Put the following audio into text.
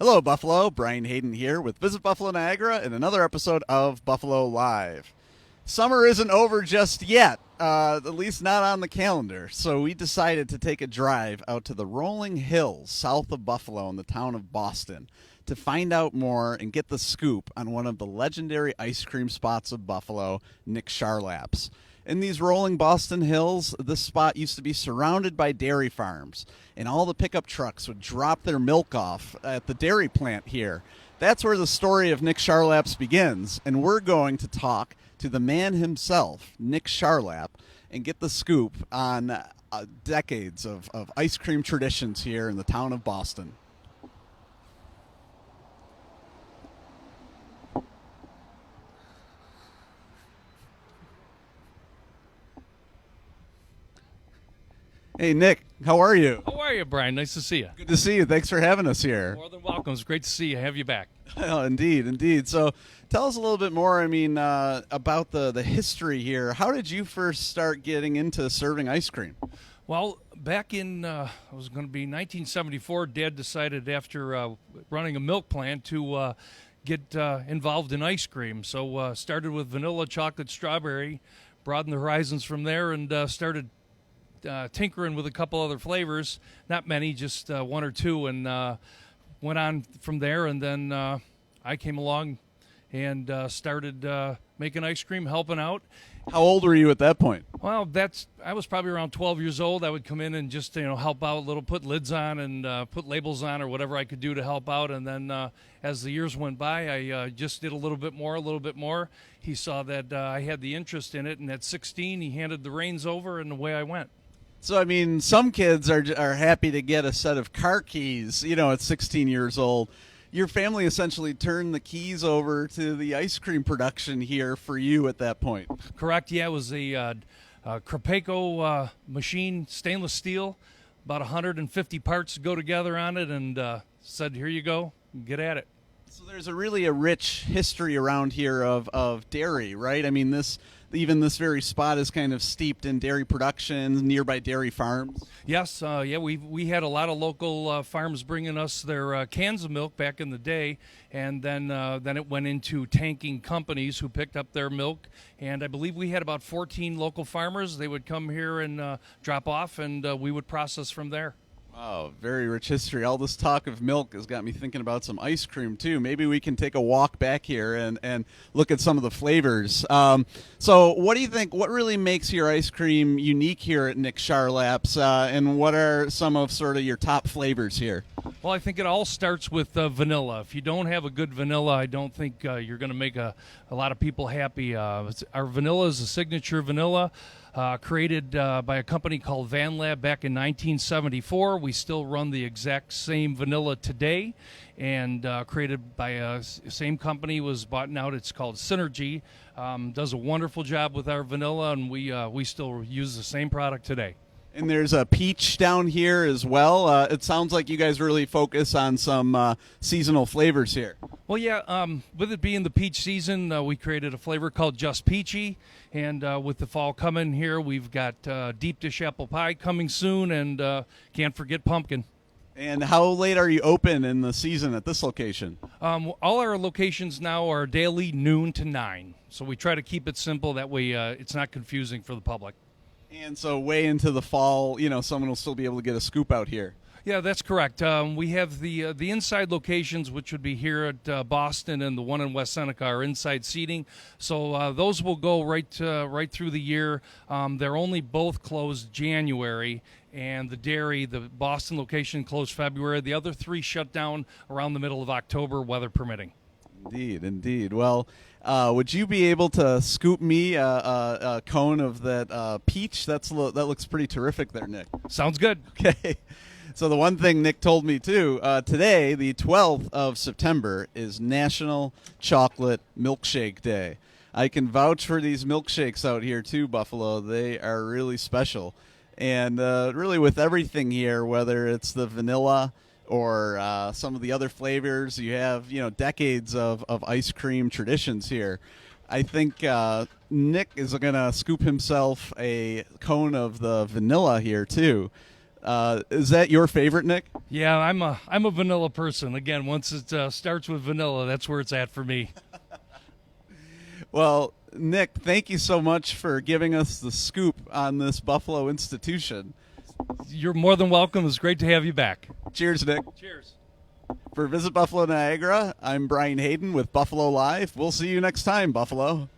Hello, Buffalo. Brian Hayden here with Visit Buffalo Niagara in another episode of Buffalo Live. Summer isn't over just yet, at least not on the calendar, so we decided to take a drive out to the rolling hills south of Buffalo in the town of Boston to find out more and get the scoop on one of the legendary ice cream spots of Buffalo, Nick Charlap's. In these rolling Boston hills, this spot used to be surrounded by dairy farms, and all the pickup trucks would drop their milk off at the dairy plant here. That's where the story of Nick Charlap's begins, and we're going to talk to the man himself, Nick Charlap, and get the scoop on decades of ice cream traditions here in the town of Boston. Hey, Nick, how are you? How are you, Brian? Nice to see you. Good to see you. Thanks for having us here. More than welcome. It's great to see you. Have you back. Oh, indeed. So tell us a little bit more, about the history here. How did you first start getting into serving ice cream? Well, back in, it was going to be 1974, Dad decided after running a milk plant to get involved in ice cream. So started with vanilla, chocolate, strawberry, broadened the horizons from there, and started tinkering with a couple other flavors, not many, just one or two, and went on from there. And then I came along and started making ice cream, helping out. How old were you at that point? Well, I was probably around 12 years old. I would come in and just help out a little, put lids on and put labels on or whatever I could do to help out. And then as the years went by, I just did a little bit more. He saw that I had the interest in it, and at 16, he handed the reins over, and away I went. So, some kids are happy to get a set of car keys, at 16 years old. Your family essentially turned the keys over to the ice cream production here for you at that point. Correct. Yeah, it was a Krapeco machine, stainless steel, about 150 parts to go together on it, and said, here you go, get at it. So there's a rich history around here of dairy, right? This very spot is kind of steeped in dairy production, nearby dairy farms. Yes, we had a lot of local farms bringing us their cans of milk back in the day, and then it went into tanking companies who picked up their milk, and I believe we had about 14 local farmers. They would come here and drop off, and we would process from there. Oh, very rich history. All this talk of milk has got me thinking about some ice cream, too. Maybe we can take a walk back here and look at some of the flavors. So what do you think, what really makes your ice cream unique here at Nick Charlap's, and what are some of sort of your top flavors here? Well, I think it all starts with vanilla. If you don't have a good vanilla, I don't think you're going to make a lot of people happy. Our vanilla is a signature vanilla. Created by a company called Van Lab back in 1974. We still run the exact same vanilla today, and created by the same company, was bought out. It's called Synergy. Does a wonderful job with our vanilla, and we still use the same product today. And there's a peach down here as well. It sounds like you guys really focus on some seasonal flavors here. Well, yeah, with it being the peach season, we created a flavor called Just Peachy. And with the fall coming here, we've got deep dish apple pie coming soon, and can't forget pumpkin. And how late are you open in the season at this location? All our locations now are daily noon to 9. So we try to keep it simple. That way it's not confusing for the public. And so way into the fall, someone will still be able to get a scoop out here. Yeah, that's correct. We have the inside locations, which would be here at Boston, and the one in West Seneca are inside seating. So those will go right through the year. They're only both closed January, and the Boston location closed February. The other three shut down around the middle of October, weather permitting. Indeed. Well, would you be able to scoop me a cone of that peach? That looks pretty terrific there, Nick. Sounds good. Okay. So the one thing Nick told me, too, today, the 12th of September, is National Chocolate Milkshake Day. I can vouch for these milkshakes out here, too, Buffalo. They are really special. And really with everything here, whether it's the vanilla or some of the other flavors, you have, decades of ice cream traditions here. I think Nick is going to scoop himself a cone of the vanilla here, too. Is that your favorite, Nick? Yeah, I'm a vanilla person. Again, once it starts with vanilla, that's where it's at for me. Well, Nick, thank you so much for giving us the scoop on this Buffalo institution. You're more than welcome. It's great to have you back. Cheers, Nick. Cheers. For Visit Buffalo Niagara, I'm Brian Hayden with Buffalo Live. We'll see you next time, Buffalo.